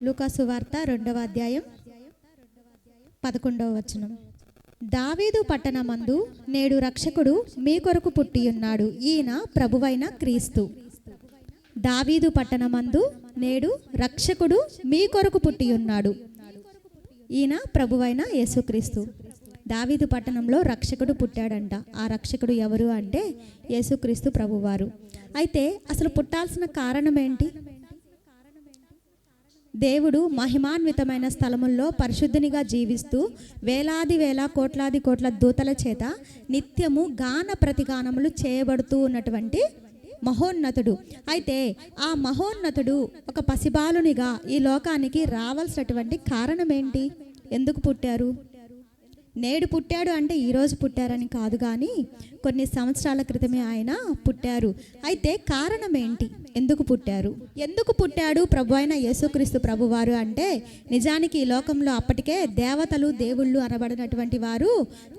లూకా సువార్త 2వ అధ్యాయం 11వ వచనం. దావీదు పట్టణమందు నేడు రక్షకుడు మీ కొరకు పుట్టియున్నాడు, ఈయన ప్రభువైన క్రీస్తు. దావీదు పట్టణమందు నేడు రక్షకుడు మీ కొరకు పుట్టియున్నాడు, ఈయన ప్రభువైన యేసుక్రీస్తు. దావీదు పట్టణంలో రక్షకుడు పుట్టాడంట. ఆ రక్షకుడు ఎవరు అంటే యేసుక్రీస్తు ప్రభువారు. అయితే అసలు పుట్టాల్సిన కారణం ఏంటి? దేవుడు మహిమాన్వితమైన స్థలముల్లో పరిశుద్ధునిగా జీవిస్తూ కోట్లాది కోట్ల దూతల చేత నిత్యము గాన ప్రతిగానములు చేయబడుతూ ఉన్నటువంటి మహోన్నతుడు. అయితే ఆ మహోన్నతుడు ఒక పసిబాలునిగా ఈ లోకానికి రావాల్సినటువంటి కారణం ఏంటి? ఎందుకు పుట్టారు? నేడు పుట్టాడు అంటే ఈరోజు పుట్టారని కాదు, కానీ కొన్ని సంవత్సరాల క్రితమే ఆయన పుట్టారు. అయితే కారణం ఏంటి? ఎందుకు పుట్టారు? ఎందుకు పుట్టాడు ప్రభు అయిన యేసుక్రీస్తు ప్రభువారు అంటే, నిజానికి ఈ లోకంలో అప్పటికే దేవతలు దేవుళ్ళు అనబడినటువంటి వారు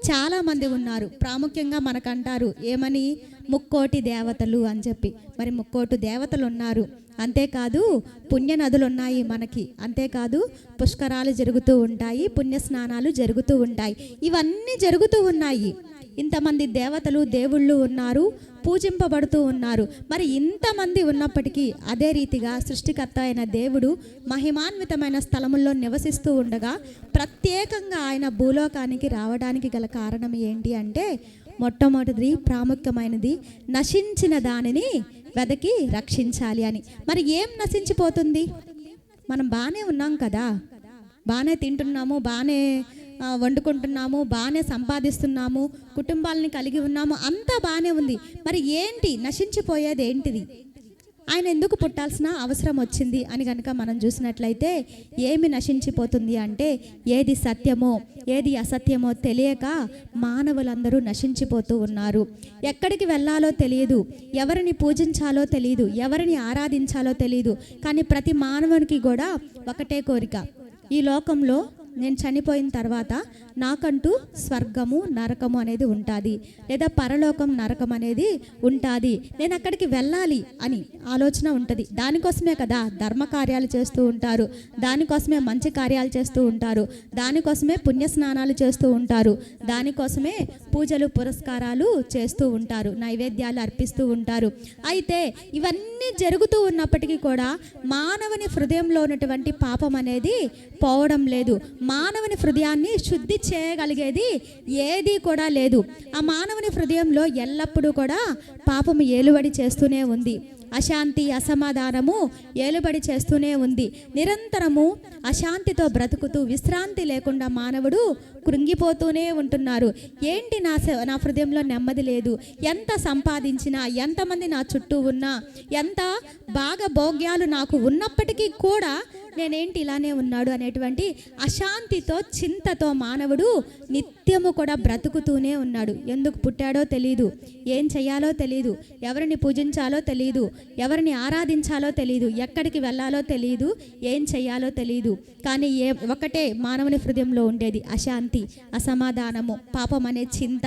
చాలామంది ఉన్నారు. ప్రాముఖ్యంగా మనకంటారు ఏమని? ముక్కోటి దేవతలు అని చెప్పి. మరి ముక్కోటి దేవతలు ఉన్నారు. అంతేకాదు పుణ్య నదులు ఉన్నాయి మనకి. అంతేకాదు పుష్కరాలు జరుగుతూ ఉంటాయి, పుణ్య స్నానాలు జరుగుతూ ఉంటాయి. ఇవన్నీ జరుగుతూ ఉన్నాయి. ఇంతమంది దేవతలు దేవుళ్ళు ఉన్నారు, పూజింపబడుతూ ఉన్నారు. మరి ఇంతమంది ఉన్నప్పటికీ అదే రీతిగా సృష్టికర్త అయిన దేవుడు మహిమాన్వితమైన స్థలముల్లో నివసిస్తూ ఉండగా ప్రత్యేకంగా ఆయన భూలోకానికి రావడానికి గల కారణం ఏంటి అంటే, మొట్టమొదటిది ప్రాముఖ్యమైనది నశించిన దానిని వెదకి రక్షించాలి అని. మరి ఏం నశించిపోతుంది? మనం బాగానే ఉన్నాం కదా, బాగానే తింటున్నాము, బాగానే వండుకుంటున్నాము, బాగానే సంపాదిస్తున్నాము, కుటుంబాలని కలిగి ఉన్నాము, అంతా బాగానే ఉంది. మరి ఏంటి నశించిపోయేది? ఏంటిది? ఆయన ఎందుకు పుట్టాల్సిన అవసరం వచ్చింది అని కనుక మనం చూసినట్లయితే ఏమి నశించిపోతుంది అంటే, ఏది సత్యమో ఏది అసత్యమో తెలియక మానవులందరూ నశించిపోతూ ఉన్నారు. ఎక్కడికి వెళ్ళాలో తెలియదు, ఎవరిని పూజించాలో తెలియదు, ఎవరిని ఆరాధించాలో తెలియదు. కానీ ప్రతి మానవునికి కూడా ఒకటే కోరిక, ఈ లోకంలో నేను చనిపోయిన తర్వాత నాకంటూ స్వర్గము నరకము అనేది ఉంటుంది, లేదా పరలోకం నరకం అనేది ఉంటుంది, నేను అక్కడికి వెళ్ళాలి అని ఆలోచన ఉంటుంది. దానికోసమే కదా ధర్మ కార్యాలు చేస్తూ ఉంటారు, దానికోసమే మంచి కార్యాలు చేస్తూ ఉంటారు, దానికోసమే పుణ్యస్నానాలు చేస్తూ ఉంటారు, దానికోసమే పూజలు పురస్కారాలు చేస్తూ ఉంటారు, నైవేద్యాలు అర్పిస్తూ ఉంటారు. అయితే ఇవన్నీ జరుగుతూ ఉన్నప్పటికీ కూడా మానవుని హృదయంలో ఉన్నటువంటి పాపం అనేది పోవడం లేదు. మానవుని హృదయాన్ని శుద్ధి చేయగలిగేది ఏది కూడా లేదు. ఆ మానవుని హృదయంలో ఎల్లప్పుడూ కూడా పాపము ఏలుబడి చేస్తూనే ఉంది. అశాంతి అసమాధానము ఏలుబడి చేస్తూనే ఉంది. నిరంతరము అశాంతితో బ్రతుకుతూ విశ్రాంతి లేకుండా మానవుడు కృంగిపోతూనే ఉంటున్నారు. ఏంటి నా హృదయంలో నెమ్మది లేదు, ఎంత సంపాదించినా, ఎంతమంది నా చుట్టూ ఉన్నా, ఎంత బాగా భోగ్యాలు నాకు ఉన్నప్పటికీ కూడా నేనేంటి ఇలానే ఉన్నాడు అనేటువంటి అశాంతితో చింతతో మానవుడు నిత్యము కూడా బ్రతుకుతూనే ఉన్నాడు. ఎందుకు పుట్టాడో తెలియదు, ఏం చెయ్యాలో తెలియదు, ఎవరిని పూజించాలో తెలియదు, ఎవరిని ఆరాధించాలో తెలియదు, ఎక్కడికి వెళ్ళాలో తెలియదు, ఏం చెయ్యాలో తెలియదు. కానీ ఒకటే మానవుని హృదయంలో ఉండేది, అశాంతి, అసమాధానము, పాపం అనే చింత.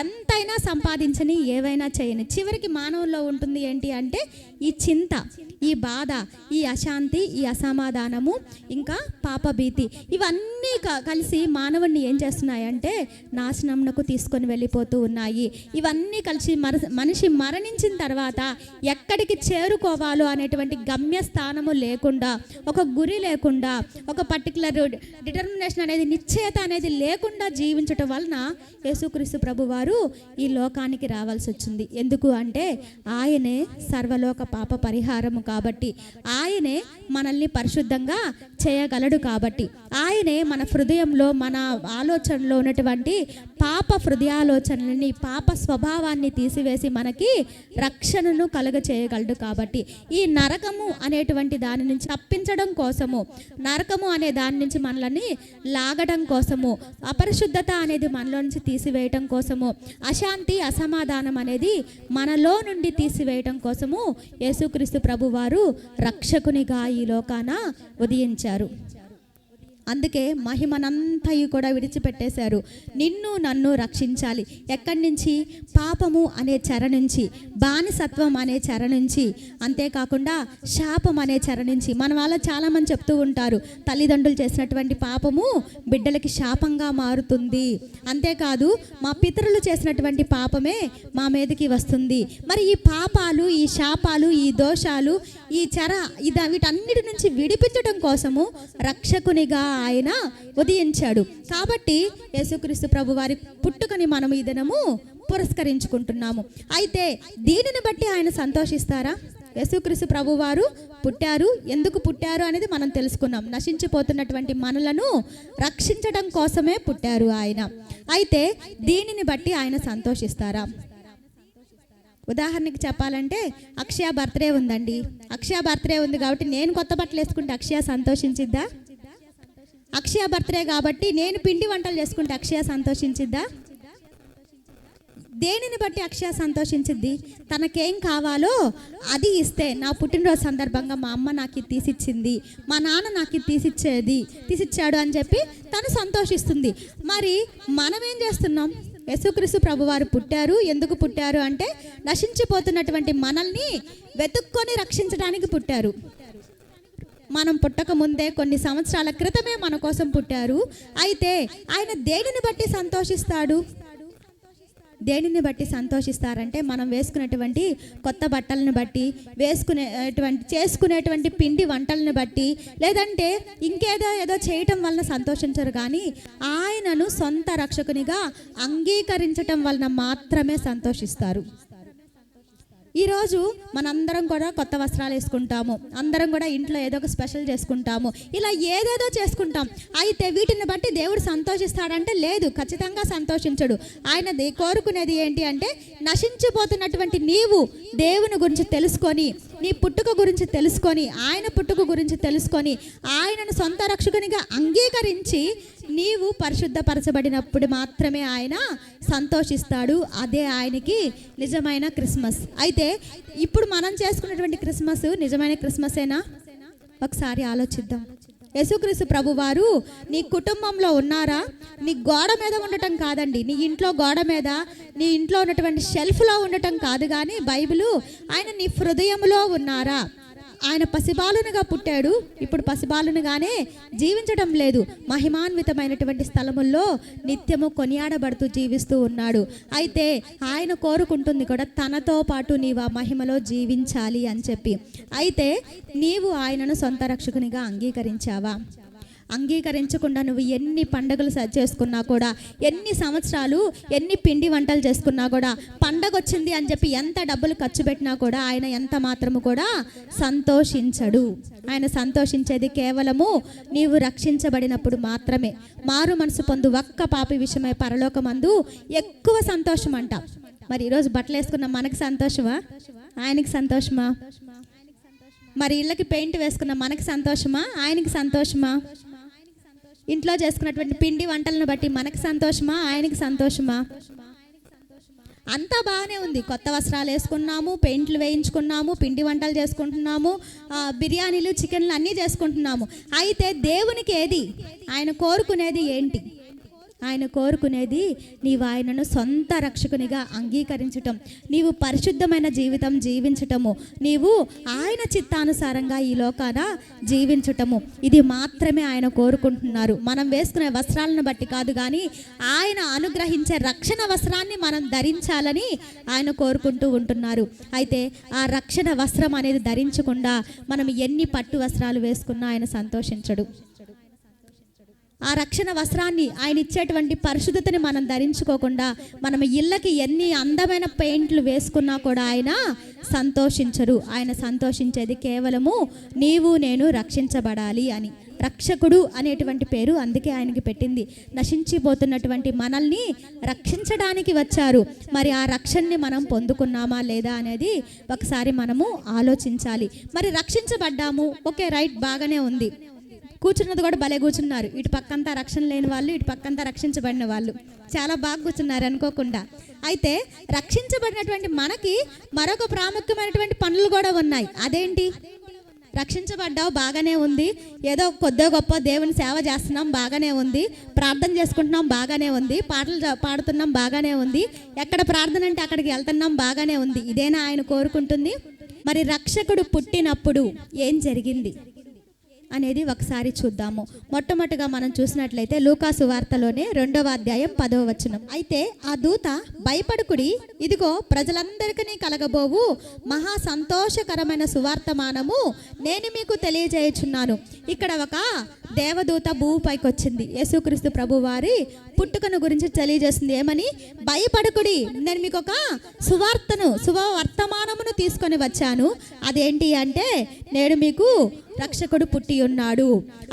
ఎంతైనా సంపాదించని, ఏవైనా చేయని, చివరికి మానవుల్లో ఉంటుంది ఏంటి అంటే ఈ చింత, ఈ బాధ, ఈ అశాంతి, ఈ అసమాధానము, ఇంకా పాపభీతి. ఇవన్నీ కలిసి మానవుడిని ఏం చేస్తున్నాయంటే నాశనంకు తీసుకొని వెళ్ళిపోతూ ఉన్నాయి. ఇవన్నీ కలిసి మనిషి మరణించిన తర్వాత ఎక్కడికి చేరుకోవాలో అనేటువంటి గమ్యస్థానము లేకుండా, ఒక గురి లేకుండా, ఒక పర్టికులర్ డిటర్మినేషన్ అనేది, నిశ్చయత అనేది లేకుండా జీవించటం వలన యేసుక్రీస్తు ప్రభువారు ఈ లోకానికి రావాల్సి వచ్చింది. ఎందుకు అంటే ఆయనే సర్వలోక పాప పరిహారము కాబట్టి, ఆయనే మనల్ని పరిశుద్ధంగా చేయగలడు కాబట్టి, ఆయనే మన హృదయంలో, మన ఆలోచనలో ఉన్నటువంటి పాప హృదయాలోచనలని, పాప స్వభావాన్ని తీసివేసి మనకి రక్షణను కలుగ చేయగలడు కాబట్టి, ఈ నరకము అనేటువంటి దాని నుంచి తప్పించడం కోసము, నరకము అనే దాని నుంచి మనల్ని లాగడం కోసము, అపరిశుద్ధత అనేది మనలో నుంచి తీసివేయటం కోసము, అశాంతి అసమాధానం అనేది మనలో నుండి తీసివేయటం కోసము యేసుక్రీస్తు ప్రభువారు రక్షకునిగా ఈ లోకాన ఉదయించారు. అందుకే మహిమనంతయు కూడా విడిచిపెట్టేశారు. నిన్ను నన్ను రక్షించాలి. ఎక్కడి నుంచి? పాపము అనే చెర నుంచి, బానిసత్వం అనే చెర నుంచి, అంతేకాకుండా శాపం అనే చెర నుంచి. మన వాళ్ళ చాలామంది చెప్తూ ఉంటారు, తల్లిదండ్రులు చేసినటువంటి పాపము బిడ్డలకి శాపంగా మారుతుంది. అంతేకాదు, మా పితరులు చేసినటువంటి పాపమే మా మీదకి వస్తుంది. మరి ఈ పాపాలు, ఈ శాపాలు, ఈ దోషాలు, ఈ చెర వీటన్నిటి నుంచి విడిపించడం కోసము రక్షకునిగా ఆయన ఉదయించాడు. కాబట్టి యేసుక్రీస్తు ప్రభు వారి పుట్టుకని మనం ఈ దినము పురస్కరించుకుంటున్నాము. అయితే దీనిని బట్టి ఆయన సంతోషిస్తారా? యేసుక్రీస్తు ప్రభు వారు పుట్టారు, ఎందుకు పుట్టారు అనేది మనం తెలుసుకున్నాం. నశించిపోతున్నటువంటి మనలను రక్షించడం కోసమే పుట్టారు ఆయన. అయితే దీనిని బట్టి ఆయన సంతోషిస్తారా? ఉదాహరణకి చెప్పాలంటే, అక్షయ బర్త్డే ఉందండి. అక్షయ బర్త్డే ఉంది కాబట్టి నేను కొత్త బట్టలు వేసుకుంటే అక్షయ సంతోషించిద్దా? అక్షయ బర్త్డే కాబట్టి నేను పిండి వంటలు చేసుకుంటే అక్షయ సంతోషించిద్దా? దేనిని బట్టి అక్షయ సంతోషించిద్ది? తనకేం కావాలో అది ఇస్తే, నా పుట్టినరోజు సందర్భంగా మా అమ్మ నాకు ఇది తీసిచ్చింది, మా నాన్న నాకు ఇది తీసిచ్చాడు అని చెప్పి తను సంతోషిస్తుంది. మరి మనం ఏం చేస్తున్నాం? యేసుక్రీస్తు ప్రభువారు పుట్టారు, ఎందుకు పుట్టారు అంటే నశించిపోతున్నటువంటి మనల్ని వెతుక్కొని రక్షించడానికి పుట్టారు. మనం పుట్టక ముందే కొన్ని సంవత్సరాల క్రితమే మన కోసం పుట్టారు. అయితే ఆయన దేనిని బట్టి సంతోషిస్తాడు? దేనిని బట్టి సంతోషిస్తారంటే, మనం వేసుకునేటువంటి కొత్త బట్టలను బట్టి, చేసుకునేటువంటి పిండి వంటలను బట్టి, లేదంటే ఏదో చేయటం వలన సంతోషించరు. కానీ ఆయనను సొంత రక్షకునిగా అంగీకరించటం వలన మాత్రమే సంతోషిస్తారు. ఈరోజు మనందరం కూడా కొత్త వస్త్రాలు వేసుకుంటాము, అందరం కూడా ఇంట్లో ఏదో ఒక స్పెషల్ చేసుకుంటాము, ఇలా ఏదేదో చేసుకుంటాం. అయితే వీటిని బట్టి దేవుడు సంతోషిస్తాడంటే లేదు, ఖచ్చితంగా సంతోషించడు. ఆయన కోరుకునేది ఏంటి అంటే, నశించిపోతున్నటువంటి నీవు దేవుని గురించి తెలుసుకొని, నీ పుట్టుక గురించి తెలుసుకొని, ఆయన పుట్టుక గురించి తెలుసుకొని, ఆయనను సొంత రక్షకునిగా అంగీకరించి నీవు పరిశుద్ధపరచబడినప్పుడు మాత్రమే ఆయన సంతోషిస్తాడు. అదే ఆయనకి నిజమైన క్రిస్మస్. అయితే ఇప్పుడు మనం చేసుకున్నటువంటి క్రిస్మస్ నిజమైన క్రిస్మసేనా? ఒకసారి ఆలోచిద్దాం. యేసుక్రీస్తు ప్రభువారు నీ కుటుంబంలో ఉన్నారా? నీ గోడ మీద ఉండటం కాదండి, నీ ఇంట్లో గోడ మీద, నీ ఇంట్లో ఉన్నటువంటి షెల్ఫ్లో ఉండటం కాదు. కానీ బైబిలు, ఆయన నీ హృదయంలో ఉన్నారా? ఆయన పసిబాలునిగా పుట్టాడు, ఇప్పుడు పసిబాలునిగానే జీవించడం లేదు, మహిమాన్వితమైనటువంటి స్థలముల్లో నిత్యము కొనియాడబడుతూ జీవిస్తూ ఉన్నాడు. అయితే ఆయన కోరుకుంటుంది కూడా, తనతో పాటు నీవు ఆ మహిమలో జీవించాలి అని చెప్పి. అయితే నీవు ఆయనను సొంత రక్షకునిగా అంగీకరించావా? అంగీకరించకుండా నువ్వు ఎన్ని పండుగలు చేసుకున్నా కూడా, ఎన్ని సంవత్సరాలు ఎన్ని పిండి వంటలు చేసుకున్నా కూడా, పండగ వచ్చింది అని చెప్పి ఎంత డబ్బులు ఖర్చు పెట్టినా కూడా ఆయన ఎంత మాత్రము కూడా సంతోషించడు. ఆయన సంతోషించేది కేవలము నీవు రక్షించబడినప్పుడు మాత్రమే. మారు మనసు పొందు ఒక్క పాపి విషయమై పరలోకమందు ఎక్కువ సంతోషం అంట. మరి ఈరోజు బట్టలు వేసుకున్న మనకి సంతోషమా? ఆయనకి సంతోషమా? మరి ఇళ్ళకి పెయింట్ వేసుకున్న మనకి సంతోషమా? ఆయనకి సంతోషమా? ఇంట్లో చేసుకున్నటువంటి పిండి వంటలను బట్టి మనకి సంతోషమా? ఆయనకి సంతోషమా? అంతా బాగానే ఉంది. కొత్త వస్త్రాలు వేసుకున్నాము, పెయింట్లు వేయించుకున్నాము, పిండి వంటలు చేసుకుంటున్నాము, బిర్యానీలు, చికెన్లు అన్నీ చేసుకుంటున్నాము. అయితే దేవునికి ఏది? ఆయన కోరుకునేది ఏంటి? ఆయన కోరుకునేది నీవు ఆయనను సొంత రక్షకునిగా అంగీకరించటం, నీవు పరిశుద్ధమైన జీవితం జీవించటము, నీవు ఆయన చిత్తానుసారంగా ఈ లోకాన జీవించటము. ఇది మాత్రమే ఆయన కోరుకుంటున్నారు. మనం వేసుకునే వస్త్రాలను బట్టి కాదు, కానీ ఆయన అనుగ్రహించే రక్షణ వస్త్రాన్ని మనం ధరించాలని ఆయన కోరుకుంటూ ఉంటున్నారు. అయితే ఆ రక్షణ వస్త్రం అనేది ధరించకుండా మనం ఎన్ని పట్టు వస్త్రాలు వేసుకున్నా ఆయన సంతోషించడు. ఆ రక్షణ వస్త్రాన్ని, ఆయన ఇచ్చేటువంటి పరిశుద్ధతని మనం ధరించుకోకుండా మనం ఇళ్ళకి ఎన్ని అందమైన పెయింట్లు వేసుకున్నా కూడా ఆయన సంతోషించరు. ఆయన సంతోషించేది కేవలము నీవు నేను రక్షించబడాలి అని. రక్షకుడు అనేటువంటి పేరు అందుకే ఆయనకి పెట్టింది. నశించిపోతున్నటువంటి మనల్ని రక్షించడానికి వచ్చారు. మరి ఆ రక్షణని మనం పొందుకున్నామా లేదా అనేది ఒకసారి మనము ఆలోచించాలి. మరి రక్షించబడ్డాము, ఓకే, రైట్, బాగానే ఉంది. కూర్చున్నది కూడా భలే కూర్చున్నారు. ఇటు పక్కంతా రక్షణ లేని వాళ్ళు, ఇటు పక్కంతా రక్షించబడిన వాళ్ళు, చాలా బాగా కూర్చున్నారు అనుకోకుండా. అయితే రక్షించబడినటువంటి మనకి మరొక ప్రాముఖ్యమైనటువంటి పనులు కూడా ఉన్నాయి. అదేంటి? రక్షించబడ్డావు, బాగానే ఉంది. ఏదో కొద్దో గొప్ప దేవుని సేవ చేస్తున్నాం, బాగానే ఉంది. ప్రార్థన చేసుకుంటున్నాం, బాగానే ఉంది. పాటలు పాడుతున్నాం, బాగానే ఉంది. ఎక్కడ ప్రార్థన అంటే అక్కడికి వెళ్తున్నాం, బాగానే ఉంది. ఇదేనా ఆయన కోరుకుంటుంది? మరి రక్షకుడు పుట్టినప్పుడు ఏం జరిగింది అనేది ఒకసారి చూద్దాము. మొట్టమొదటిగా మనం చూసినట్లయితే లూకా సువార్తలోనే 2వ అధ్యాయం 10వ వచనం. అయితే ఆ దూత, భయపడకుడి, ఇదిగో ప్రజలందరికీ కలగబోవు మహా సంతోషకరమైన సువార్తమానము నేను మీకు తెలియజేయుచున్నాను. ఇక్కడ ఒక దేవదూత భూమిపైకి వచ్చింది. యేసుక్రీస్తు ప్రభు వారి పుట్టుకను గురించి తెలియజేస్తుంది. ఏమని? భయపడకుడి, నేను మీకు ఒక శుభవర్తమానమును తీసుకొని వచ్చాను. అదేంటి అంటే, నేడు మీకు రక్షకుడు పుట్టి ఉన్నాడు.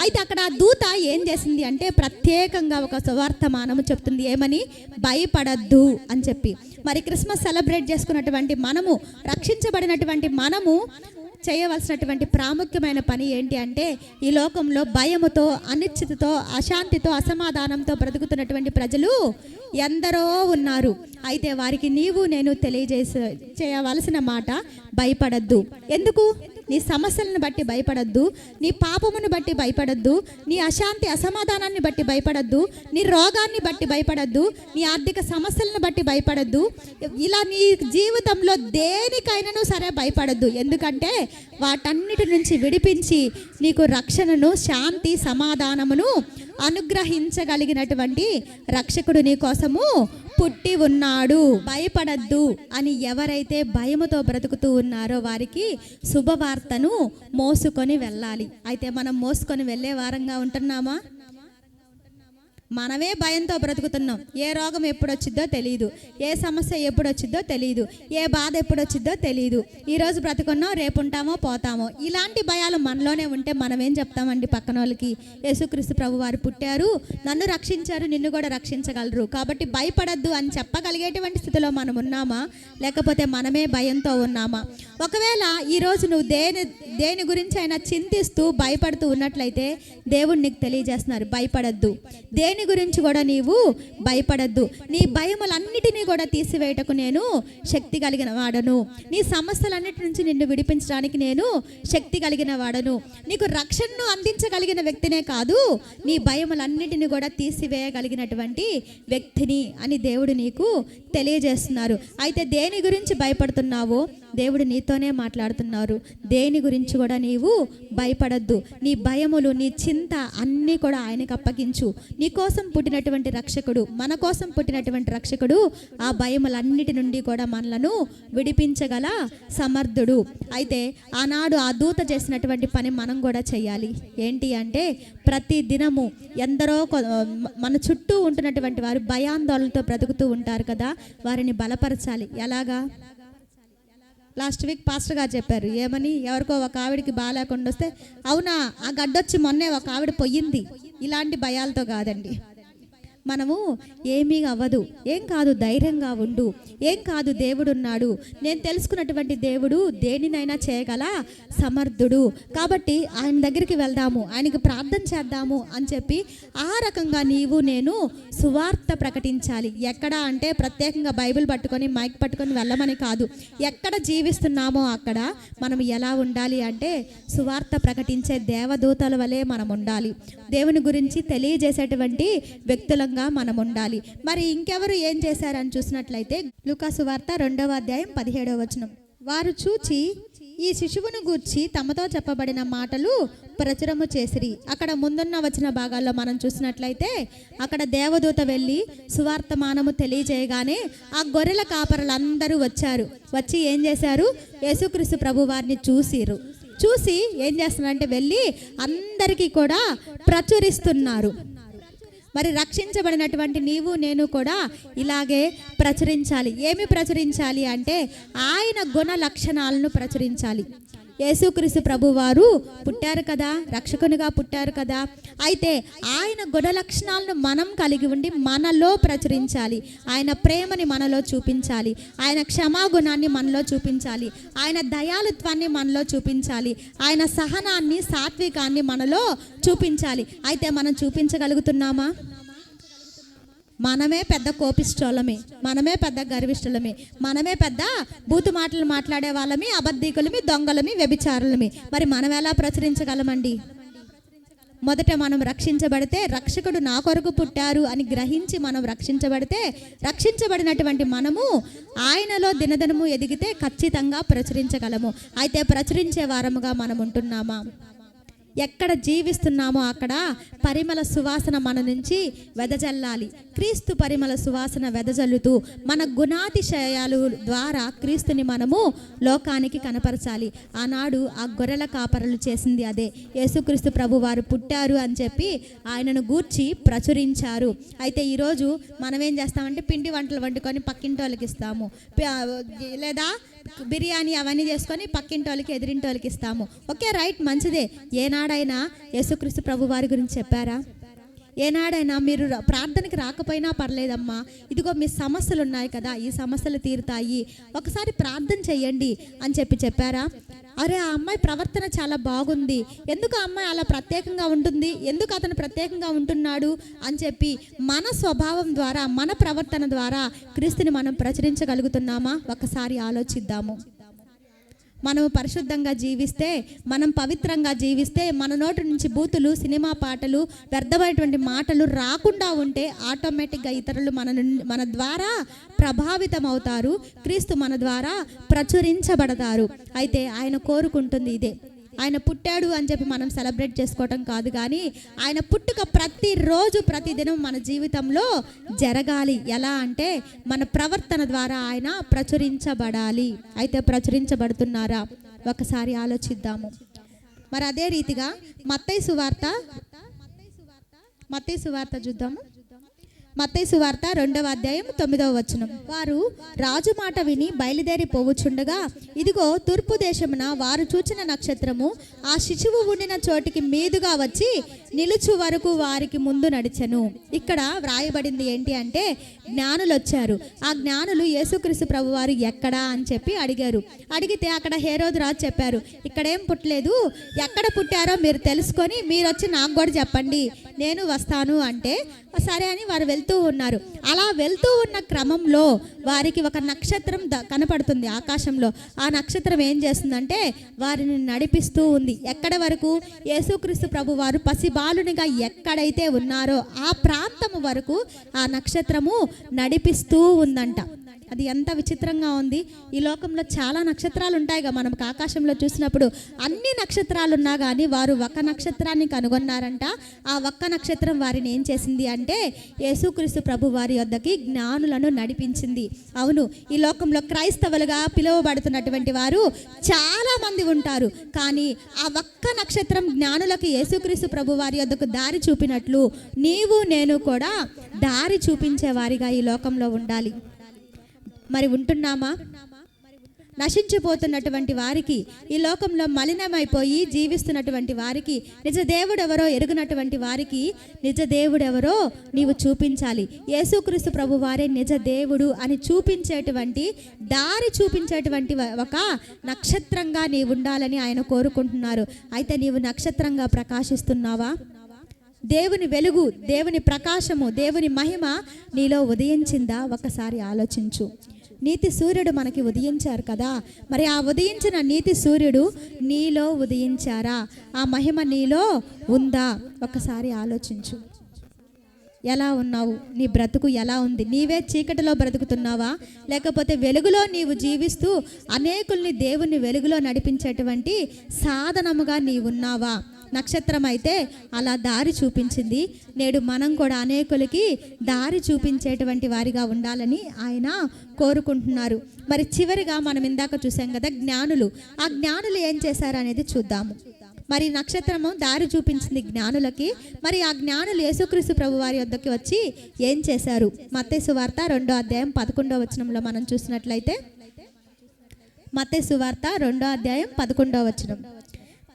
అయితే అక్కడ ఆ దూత ఏం చేసింది అంటే, ప్రత్యేకంగా ఒక సువార్తమానము చెప్తుంది. ఏమని? భయపడద్దు అని చెప్పి. మరి క్రిస్మస్ సెలబ్రేట్ చేసుకున్నటువంటి మనము, రక్షించబడినటువంటి మనము చేయవలసినటువంటి ప్రాముఖ్యమైన పని ఏంటి అంటే, ఈ లోకంలో భయముతో, అనిశ్చితతో, అశాంతితో, అసమాధానంతో బ్రతుకుతున్నటువంటి ప్రజలు ఎందరో ఉన్నారు. అయితే వారికి నీవు నేను చేయవలసిన మాట, భయపడద్దు. ఎందుకు? నీ సమస్యలను బట్టి భయపడద్దు, నీ పాపమును బట్టి భయపడద్దు, నీ అశాంతి అసమాధానాన్ని బట్టి భయపడద్దు, నీ రోగాన్ని బట్టి భయపడద్దు, నీ ఆర్థిక సమస్యలను బట్టి భయపడద్దు. ఇలా నీ జీవితంలో దేనికైనాను సరే భయపడద్దు. ఎందుకంటే వాటన్నిటి నుంచి విడిపించి నీకు రక్షణను, శాంతి, సమాధానమును అనుగ్రహించగలిగినటువంటి రక్షకుడు నీ కోసము పుట్టి ఉన్నాడు. భయపడద్దు అని ఎవరైతే భయముతో బ్రతుకుతూ ఉన్నారో వారికి శుభవార్తను మోసుకొని వెళ్ళాలి. అయితే మనం మోసుకొని వెళ్ళే వారంగా ఉంటున్నామా? మనమే భయంతో బ్రతుకుతున్నాం. ఏ రోగం ఎప్పుడు వచ్చిద్దో తెలియదు, ఏ సమస్య ఎప్పుడు వచ్చిద్దో తెలియదు, ఏ బాధ ఎప్పుడు వచ్చిద్దో తెలియదు. ఈరోజు బ్రతుకున్నాం, రేపు ఉంటామో పోతామో. ఇలాంటి భయాలు మనలోనే ఉంటే మనం ఏం చెప్తామండి పక్కన వాళ్ళకి? యేసుక్రీస్తు ప్రభు వారు పుట్టారు, నన్ను రక్షించారు, నిన్ను కూడా రక్షించగలరు, కాబట్టి భయపడద్దు అని చెప్పగలిగేటువంటి స్థితిలో మనం ఉన్నామా? లేకపోతే మనమే భయంతో ఉన్నామా? ఒకవేళ ఈరోజు నువ్వు దేని గురించి అయినా చింతిస్తూ భయపడుతూ ఉన్నట్లయితే దేవుడు నీకు తెలియజేస్తున్నారు, భయపడద్దు. దేని గురించి కూడా నీవు భయపడద్దు. నీ భయములన్నిటినీ కూడా తీసివేయటకు నేను శక్తి కలిగిన వాడను. నీ సమస్యలన్నిటి నుంచి నిన్ను విడిపించడానికి నేను శక్తి కలిగిన వాడను. నీకు రక్షణను అందించగలిగిన వ్యక్తినే కాదు, నీ భయములన్నిటిని కూడా తీసివేయగలిగినటువంటి వ్యక్తిని అని దేవుడు నీకు తెలియజేస్తున్నారు. అయితే దేని గురించి భయపడుతున్నావో దేవుడు నీతోనే మాట్లాడుతున్నారు. దేని గురించి కూడా నీవు భయపడద్దు. నీ భయములు, నీ చింత అన్నీ కూడా ఆయనకు అప్పగించు. నీ కోసం పుట్టినటువంటి రక్షకుడు, మన కోసం పుట్టినటువంటి రక్షకుడు ఆ భయములన్నిటి నుండి కూడా మనలను విడిపించగల సమర్థుడు. అయితే ఆనాడు ఆ దూత చేసినటువంటి పని మనం కూడా చేయాలి. ఏంటి అంటే, ప్రతి దినము ఎందరో మన చుట్టూ ఉంటున్నటువంటి వారు భయాందోళనతో బ్రతుకుతూ ఉంటారు కదా, వారిని బలపరచాలి. ఎలాగా? లాస్ట్ వీక్ పాస్టర్ గారు చెప్పారు. ఏమని? ఎవరికో ఒక ఆవిడికి బాగాలేకుండా వస్తే, అవునా ఆ గడ్డొచ్చి మొన్నే ఒక ఆవిడ పొయ్యింది. ఇలాంటి భయాలతో కాదండి. మనము ఏమీ అవ్వదు, ఏం కాదు, ధైర్యంగా ఉండు, ఏం కాదు, దేవుడు ఉన్నాడు. నేను తెలుసుకున్నటువంటి దేవుడు దేనినైనా చేయగల సమర్థుడు. కాబట్టి ఆయన దగ్గరికి వెళ్దాము, ఆయనకి ప్రార్థన చేద్దాము అని చెప్పి ఆ రకంగా నీవు నేను సువార్త ప్రకటించాలి. ఎక్కడ అంటే ప్రత్యేకంగా బైబిల్ పట్టుకొని మైక్ పట్టుకొని వెళ్ళమని కాదు. ఎక్కడ జీవిస్తున్నామో అక్కడ మనం ఎలా ఉండాలి అంటే సువార్త ప్రకటించే దేవదూతల వలె మనం ఉండాలి. దేవుని గురించి తెలియజేసేటువంటి వ్యక్తులంగా మనం ఉండాలి. మరి ఇంకెవరు ఏం చేశారని చూసినట్లయితే లూకా సువార్త 2వ అధ్యాయం 17వ వచనం. వారు చూచి ఈ శిశువును గూర్చి తమతో చెప్పబడిన మాటలు ప్రచురము చేసిరి. అక్కడ ముందున్న వచ్చిన భాగాల్లో మనం చూసినట్లయితే అక్కడ దేవదూత వెళ్ళి సువార్తమానము తెలియజేయగానే ఆ గొర్రెల కాపరులందరూ వచ్చారు. వచ్చి ఏం చేశారు? యేసుక్రీస్తు ప్రభు వారిని చూసి ఏం చేస్తున్నారంటే వెళ్ళి అందరికీ కూడా ప్రచురిస్తున్నారు. మరి రక్షించబడినటువంటి నీవు నేను కూడా ఇలాగే ప్రచురించాలి. ఏమి ప్రచురించాలి అంటే ఆయన గుణ లక్షణాలను ప్రచురించాలి. యేసుక్రీస్తు ప్రభు వారు పుట్టారు కదా, రక్షకునిగా పుట్టారు కదా. అయితే ఆయన గుణ లక్షణాలను మనం కలిగి ఉండి మనలో ప్రచురించాలి. ఆయన ప్రేమని మనలో చూపించాలి, ఆయన క్షమాగుణాన్ని మనలో చూపించాలి, ఆయన దయాళుత్వాన్ని మనలో చూపించాలి, ఆయన సహనాన్ని, సాత్వికాన్ని మనలో చూపించాలి. అయితే మనం చూపించగలుగుతున్నామా? మనమే పెద్ద కోపిష్టోళ్ళమే, మనమే పెద్ద గర్విష్ఠులమే, మనమే పెద్ద బూతు మాటలు మాట్లాడే వాళ్ళమి, అబద్ధికులమి, దొంగలమి, వ్యభిచారులమి. మరి మనం ఎలా ప్రచురించగలమండి? మొదట మనం రక్షించబడితే, రక్షకుడు నా కొరకు పుట్టారు అని గ్రహించి మనం రక్షించబడితే, రక్షించబడినటువంటి మనము ఆయనలో దినదినము ఎదిగితే ఖచ్చితంగా ప్రచురించగలము. అయితే ప్రచురించే వారముగా మనం ఉంటున్నామా? ఎక్కడ జీవిస్తున్నామో అక్కడ పరిమళ సువాసన మన నుంచి వెదజల్లాలి. క్రీస్తు పరిమళ సువాసన వెదజల్లుతూ మన గుణాతిశయాలు ద్వారా క్రీస్తుని మనము లోకానికి కనపరచాలి. ఆనాడు ఆ గొర్రెల కాపరులు చేసింది అదే. యేసుక్రీస్తు ప్రభు వారు పుట్టారు అని చెప్పి ఆయనను గూర్చి ప్రచురించారు. అయితే ఈరోజు మనం ఏం చేస్తామంటే పిండి వంటలు వండుకొని పక్కింటి వాళ్ళకి ఇస్తాము, లేదా బిర్యానీ అవన్నీ చేసుకొని పక్కింటి వాళ్ళకి, ఎదిరింటి వాళ్ళకి ఇస్తాము. ఓకే, రైట్, మంచిదే. ఏనాడైనా యేసుక్రీస్తు ప్రభు వారి గురించి చెప్పారా? ఏనాడైనా మీరు ప్రార్థనకి రాకపోయినా పర్లేదమ్మా, ఇదిగో మీ సమస్యలు ఉన్నాయి కదా, ఈ సమస్యలు తీరుతాయి, ఒకసారి ప్రార్థన చెయ్యండి అని చెప్పారా? అరే ఆ అమ్మాయి ప్రవర్తన చాలా బాగుంది, ఎందుకు ఆ అమ్మాయి అలా ప్రత్యేకంగా ఉంటుంది, ఎందుకు అతను ప్రత్యేకంగా ఉంటున్నాడు అని చెప్పి మన స్వభావం ద్వారా, మన ప్రవర్తన ద్వారా క్రీస్తుని మనం ప్రచురించగలుగుతున్నామా? ఒకసారి ఆలోచిద్దాము. మనము పరిశుద్ధంగా జీవిస్తే, మనం పవిత్రంగా జీవిస్తే, మన నోటి నుంచి బూతులు, సినిమా పాటలు, వ్యర్థమైనటువంటి మాటలు రాకుండా ఉంటే ఆటోమేటిక్గా ఇతరులు మన ద్వారా ప్రభావితం అవుతారు, క్రీస్తు మన ద్వారా ప్రచురించబడతారు. అయితే ఆయన కోరుకుంటుంది ఇదే. ఆయన పుట్టాడు అని చెప్పి మనం సెలబ్రేట్ చేసుకోవటం కాదు, కానీ ఆయన పుట్టుక ప్రతిరోజు, ప్రతిదినం మన జీవితంలో జరగాలి. ఎలా అంటే మన ప్రవర్తన ద్వారా ఆయన ప్రచురించబడాలి. అయితే ప్రచురించబడుతున్నారా? ఒకసారి ఆలోచిద్దాము. మరి అదే రీతిగా మత్తయి సువార్త చూద్దాము. మత్తయి సువార్త 2వ అధ్యాయం 9వ వచనం. వారు రాజు మాట విని బయలుదేరి పోవుచుండగా, ఇదిగో తూర్పు దేశమున వారు చూచిన నక్షత్రము ఆ శిశువు ఉండిన చోటికి మీదుగా వచ్చి నిలుచు వరకు వారికి ముందు నడిచెను. ఇక్కడ వ్రాయబడింది ఏంటి అంటే, జ్ఞానులు వచ్చారు. ఆ జ్ఞానులు యేసుక్రీస్తు ప్రభు వారు ఎక్కడా అని చెప్పి అడిగారు. అడిగితే అక్కడ హేరోదు రాజు చెప్పారు, ఇక్కడేం పుట్టలేదు, ఎక్కడ పుట్టారో మీరు తెలుసుకొని మీరు వచ్చి నాకు కూడా చెప్పండి, నేను వస్తాను అంటే సరే అని వారు వెళ్తూ ఉన్నారు. అలా వెళ్తూ ఉన్న క్రమంలో వారికి ఒక నక్షత్రం కనపడుతుంది ఆకాశంలో. ఆ నక్షత్రం ఏం చేస్తుందంటే వారిని నడిపిస్తూ ఉంది. ఎక్కడ వరకు? యేసుక్రీస్తు ప్రభు వారు పసిబాలునిగా ఎక్కడైతే ఉన్నారో ఆ ప్రాంతము వరకు ఆ నక్షత్రము నడిపిస్తూ ఉందంట. అది ఎంత విచిత్రంగా ఉంది. ఈ లోకంలో చాలా నక్షత్రాలు ఉంటాయిగా, మనం ఆకాశంలో చూసినప్పుడు అన్ని నక్షత్రాలు ఉన్నా కానీ వారు ఒక నక్షత్రాన్ని కనుగొన్నారంట. ఆ ఒక్క నక్షత్రం వారిని ఏం చేసింది అంటే యేసుక్రీస్తు ప్రభు వారి యొద్దకి జ్ఞానులను నడిపించింది. అవును, ఈ లోకంలో క్రైస్తవులుగా పిలువబడుతున్నటువంటి వారు చాలా మంది ఉంటారు, కానీ ఆ ఒక్క నక్షత్రం జ్ఞానులకు యేసుక్రీస్తు ప్రభు వారి యొద్దకు దారి చూపినట్లు నీవు నేను కూడా దారి చూపించే వారిగా ఈ లోకంలో ఉండాలి. మరి ఉంటున్నామా? నశించిపోతున్నటువంటి వారికి, ఈ లోకంలో మలినమైపోయి జీవిస్తున్నటువంటి వారికి, నిజ దేవుడెవరో ఎరుగునటువంటి వారికి నిజ దేవుడెవరో నీవు చూపించాలి. యేసుక్రీస్తు ప్రభు వారే నిజ దేవుడు అని చూపించేటువంటి, దారి చూపించేటువంటి ఒక నక్షత్రంగా నీవు ఉండాలని ఆయన కోరుకుంటున్నారు. అయితే నీవు నక్షత్రంగా ప్రకాశిస్తున్నావా? దేవుని వెలుగు, దేవుని ప్రకాశము, దేవుని మహిమ నీలో ఉదయించిందా? ఒకసారి ఆలోచించు. నీతి సూర్యుడు మనకి ఉదయించారు కదా, మరి ఆ ఉదయించిన నీతి సూర్యుడు నీలో ఉదయించారా? ఆ మహిమ నీలో ఉందా? ఒకసారి ఆలోచించు. ఎలా ఉన్నావు? నీ బ్రతుకు ఎలా ఉంది? నీవే చీకటిలో బ్రతుకుతున్నావా, లేకపోతే వెలుగులో నీవు జీవిస్తూ అనేకుల్ని దేవుని వెలుగులో నడిపించేటువంటి సాధనముగా నీవున్నావా? నక్షత్రం అయితే అలా దారి చూపించింది. నేడు మనం కూడా అనేకులకి దారి చూపించేటువంటి వారిగా ఉండాలని ఆయన కోరుకుంటున్నారు. మరి చివరిగా మనం ఇందాక చూసాం కదా జ్ఞానులు. ఆ జ్ఞానులు ఏం చేశారు అనేది చూద్దాము. మరి నక్షత్రము దారి చూపించింది జ్ఞానులకి. మరి ఆ జ్ఞానులు యేసుక్రీస్తు ప్రభు వారి వద్దకి వచ్చి ఏం చేశారు? మత్తయి సువార్త 2వ అధ్యాయం 11వ వచనంలో మనం చూసినట్లయితే, మత్తయి సువార్త 2వ అధ్యాయం 11వ వచనం.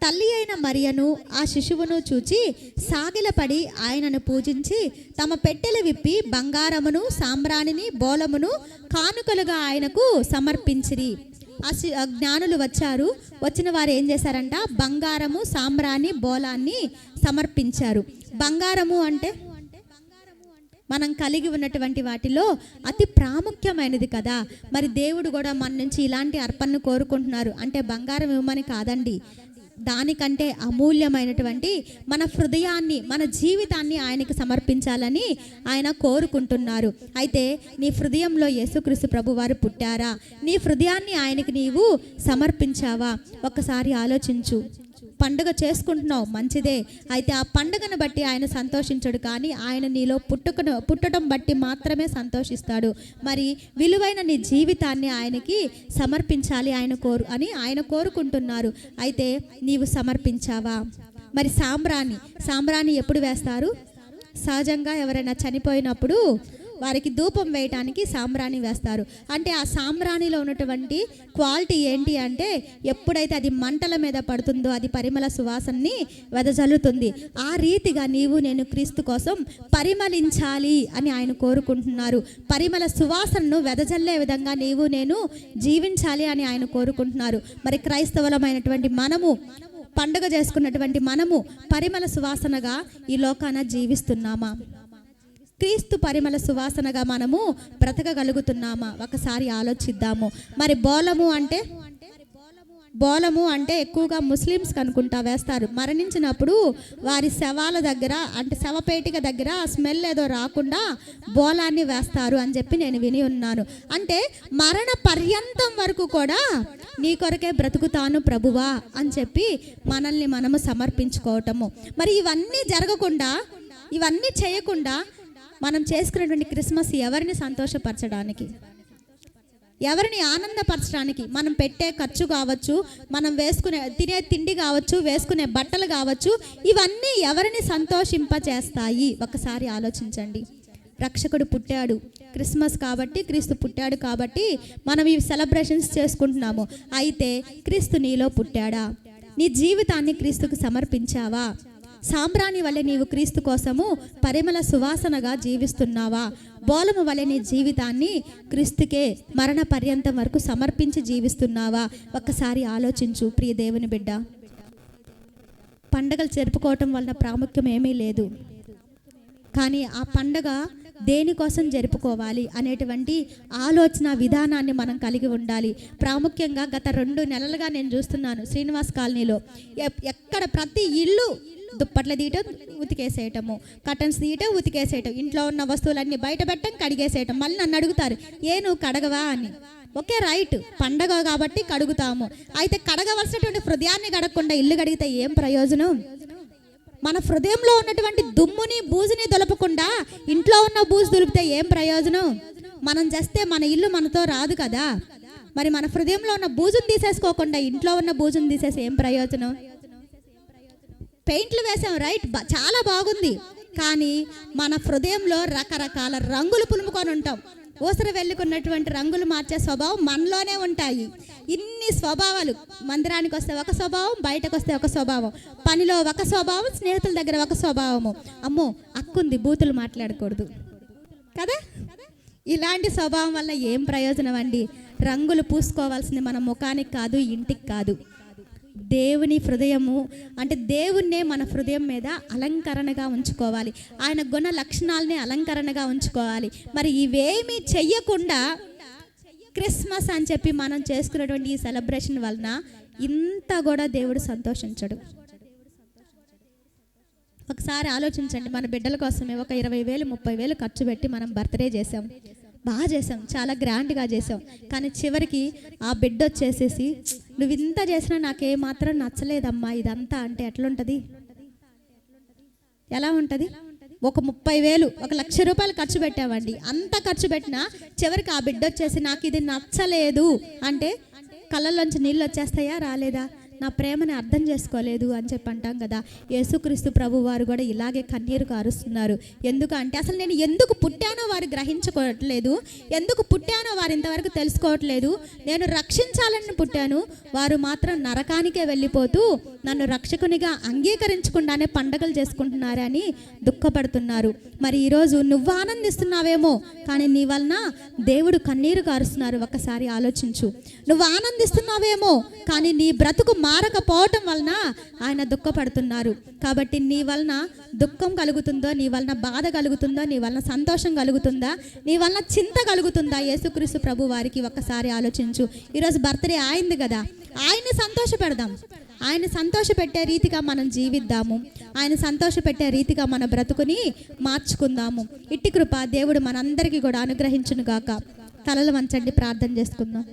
తల్లి అయిన మరియను ఆ శిశువును చూచి సాగిలపడి ఆయనను పూజించి తమ పెట్టెలు విప్పి బంగారమును, సాంబ్రాణిని, బోలమును కానుకలుగా ఆయనకు సమర్పించిరి. ఆ జ్ఞానులు వచ్చారు. వచ్చిన వారు ఏం చేశారంట? బంగారము, సాంబ్రాణి, బోలాన్ని సమర్పించారు. బంగారము అంటే మనం కలిగి ఉన్నటువంటి వాటిలో అతి ప్రాముఖ్యమైనది కదా. మరి దేవుడు కూడా మన నుంచి ఇలాంటి అర్పణను కోరుకుంటున్నారు. అంటే బంగారం ఇవ్వమని కాదండి, దానికంటే అమూల్యమైనటువంటి మన హృదయాన్ని, మన జీవితాన్ని ఆయనకి సమర్పించాలని ఆయన కోరుకుంటున్నారు. అయితే నీ హృదయంలో యేసుక్రీస్తు ప్రభువారు పుట్టారా? నీ హృదయాన్ని ఆయనకి నీవు సమర్పించావా? ఒక్కసారి ఆలోచించు. పండుగ చేసుకుంటున్నావు, మంచిదే. అయితే ఆ పండుగను బట్టి ఆయన సంతోషించడు, కానీ ఆయన నీలో పుట్టడం బట్టి మాత్రమే సంతోషిస్తాడు. మరి విలువైన నీ జీవితాన్ని ఆయనకి సమర్పించాలి ఆయన కోరుకుంటున్నారు. అయితే నీవు సమర్పించావా? మరి సాంబ్రాణి ఎప్పుడు వేస్తారు? సహజంగా ఎవరైనా చనిపోయినప్పుడు వారికి ధూపం వేయటానికి సాంబ్రాణి వేస్తారు. అంటే ఆ సాంబ్రాణిలో ఉన్నటువంటి క్వాలిటీ ఏంటి అంటే, ఎప్పుడైతే అది మంటల మీద పడుతుందో అది పరిమళ సువాసనని వెదజల్లుతుంది. ఆ రీతిగా నీవు నేను క్రీస్తు కోసం పరిమళించాలి అని ఆయన కోరుకుంటున్నారు. పరిమళ సువాసనను వెదజల్లే విధంగా నీవు నేను జీవించాలి అని ఆయన కోరుకుంటున్నారు. మరి క్రైస్తవులమైనటువంటి మనము, పండుగ చేసుకున్నటువంటి మనము పరిమళ సువాసనగా ఈ లోకాన జీవిస్తున్నామా? క్రీస్తు పరిమళ సువాసనగా మనము బ్రతకగలుగుతున్నామా? ఒకసారి ఆలోచిద్దాము. మరి బోలము అంటే ఎక్కువగా ముస్లిమ్స్కి అనుకుంటా వేస్తారు. మరణించినప్పుడు వారి శవాల దగ్గర, అంటే శవపేటిక దగ్గర స్మెల్ ఏదో రాకుండా బోలాన్ని వేస్తారు అని చెప్పి నేను విని ఉన్నాను. అంటే మరణ పర్యంతం వరకు కూడా నీ కొరకే బ్రతుకుతాను ప్రభువా అని చెప్పి మనల్ని మనము సమర్పించుకోవటము. మరి ఇవన్నీ చేయకుండా మనం చేసుకునేటువంటి క్రిస్మస్ ఎవరిని సంతోషపరచడానికి, ఎవరిని ఆనందపరచడానికి? మనం పెట్టే ఖర్చు కావచ్చు, మనం తినే తిండి కావచ్చు, వేసుకునే బట్టలు కావచ్చు, ఇవన్నీ ఎవరిని సంతోషింపచేస్తాయి? ఒకసారి ఆలోచించండి. రక్షకుడు పుట్టాడు, క్రిస్మస్ కాబట్టి, క్రీస్తు పుట్టాడు కాబట్టి మనం ఈ సెలబ్రేషన్స్ చేసుకుంటున్నాము. అయితే క్రీస్తు నీలో పుట్టాడా? నీ జీవితాన్ని క్రీస్తుకు సమర్పించావా? సాంబ్రాణి వలె నీవు క్రీస్తు కోసము పరిమళ సువాసనగా జీవిస్తున్నావా? బోలము వలె నీ జీవితాన్ని క్రీస్తుకే మరణ పర్యంతం వరకు సమర్పించి జీవిస్తున్నావా? ఒక్కసారి ఆలోచించు ప్రియ దేవుని బిడ్డ. పండగలు జరుపుకోవటం వలన ప్రాముఖ్యం ఏమీ లేదు, కానీ ఆ పండగ దేనికోసం జరుపుకోవాలి అనేటువంటి ఆలోచన విధానాన్ని మనం కలిగి ఉండాలి. ప్రాముఖ్యంగా గత 2 నెలలుగా నేను చూస్తున్నాను శ్రీనివాస్ కాలనీలో ఎక్కడ ప్రతి ఇల్లు దుప్పట్లు తీయటం, ఉతికేసేయటము, కర్టన్స్ తీయటం, ఉతికేసేయటం, ఇంట్లో ఉన్న వస్తువులన్నీ బయట పెట్టడం, కడిగేసేయటం. మళ్ళీ నన్ను అడుగుతారు, నువ్వు కడగవా అని. ఓకే, రైట్, పండగ కాబట్టి కడుగుతాము. అయితే కడగవలసినటువంటి హృదయాన్ని కడగకుండా ఇల్లు కడిగితే ఏం ప్రయోజనం? మన హృదయంలో ఉన్నటువంటి దుమ్ముని బూజుని దులపకుండా ఇంట్లో ఉన్న బూజు దులిపితే ఏం ప్రయోజనం? మనం చేస్తే మన ఇల్లు మనతో రాదు కదా. మరి మన హృదయంలో ఉన్న బూజుని తీసేసుకోకుండా ఇంట్లో ఉన్న బూజుని తీసేసి ఏం ప్రయోజనం? పెయింట్లు వేసాం, రైట్, చాలా బాగుంది, కానీ మన హృదయంలో రకరకాల రంగులు పులుముకొని ఉంటాం. ఊసర వెళ్ళుకున్నటువంటి రంగులు మార్చే స్వభావం మనలోనే ఉంటాయి. ఇన్ని స్వభావాలు, మందిరానికి వస్తే ఒక స్వభావం, బయటకు వస్తే ఒక స్వభావం, పనిలో ఒక స్వభావం, స్నేహితుల దగ్గర ఒక స్వభావము. అమ్మో అక్కుంది, బూతులు మాట్లాడకూడదు కదా. ఇలాంటి స్వభావం వల్ల ఏం ప్రయోజనం అండి? రంగులు పూసుకోవాల్సింది మన ముఖానికి కాదు, ఇంటికి కాదు. దేవుని హృదయము అంటే దేవుణ్ణే మన హృదయం మీద అలంకరణగా ఉంచుకోవాలి. ఆయన గుణ లక్షణాలని అలంకరణగా ఉంచుకోవాలి. మరి ఇవేమీ చెయ్యకుండా క్రిస్మస్ అని చెప్పి మనం చేసుకునేటువంటి ఈ సెలబ్రేషన్ వలన ఇంత కూడా దేవుడు సంతోషించడు. ఒకసారి ఆలోచించండి. మన బిడ్డల కోసమే ఒక 20,000 30,000 ఖర్చు పెట్టి మనం బర్త్డే చేసాం, బాగా చేసాం, చాలా గ్రాండ్గా చేసాం. కానీ చివరికి ఆ బిడ్డ వచ్చేసేసి నువ్వు ఇంత చేసినా నాకేమాత్రం నచ్చలేదమ్మా ఇదంతా అంటే ఎట్లుంటుంది? ఎలా ఉంటుంది? ఒక 30,000 1,00,000 ఖర్చు పెట్టామండి. అంత ఖర్చు పెట్టినా చివరికి ఆ బిడ్డ వచ్చేసి నాకు ఇది నచ్చలేదు అంటే కళ్ళల్లోంచి నీళ్ళు వచ్చేస్తాయా? రాలేదా? నా ప్రేమని అర్థం చేసుకోలేదు అని చెప్పి అంటాం కదా. యేసుక్రీస్తు ప్రభు వారు కూడా ఇలాగే కన్నీరు కారుస్తున్నారు. ఎందుకంటే అసలు నేను ఎందుకు పుట్టానో వారు గ్రహించుకోవట్లేదు, ఎందుకు పుట్టానో వారు ఇంతవరకు తెలుసుకోవట్లేదు. నేను రక్షించాలని పుట్టాను, వారు మాత్రం నరకానికే వెళ్ళిపోతూ నన్ను రక్షకునిగా అంగీకరించకుండానే పండగలు చేసుకుంటున్నారని దుఃఖపడుతున్నారు. మరి ఈరోజు నువ్వు ఆనందిస్తున్నావేమో, కానీ నీ వలన దేవుడు కన్నీరు కారుస్తున్నారు. ఒక్కసారి ఆలోచించు. నువ్వు ఆనందిస్తున్నావేమో, కానీ నీ బ్రతుకు మారకపోవటం వలన ఆయన దుఃఖపడుతున్నారు. కాబట్టి నీ వలన దుఃఖం కలుగుతుందో, నీ వలన బాధ కలుగుతుందో, నీ వలన సంతోషం కలుగుతుందా, నీ వలన చింత కలుగుతుందా, యేసుక్రీస్తు ప్రభు వారికి ఒక్కసారి ఆలోచించు. ఈరోజు బర్త్డే అయింది కదా, ఆయన్ని సంతోషపెడదాం. ఆయన సంతోషపెట్టే రీతిగా మనం జీవిద్దాము. ఆయన సంతోషపెట్టే రీతిగా మన బ్రతుకుని మార్చుకుందాము. ఇట్టి కృప దేవుడు మనందరికీ కూడా అనుగ్రహించును గాక. తలలు వంచండి, ప్రార్థన చేసుకుందాం.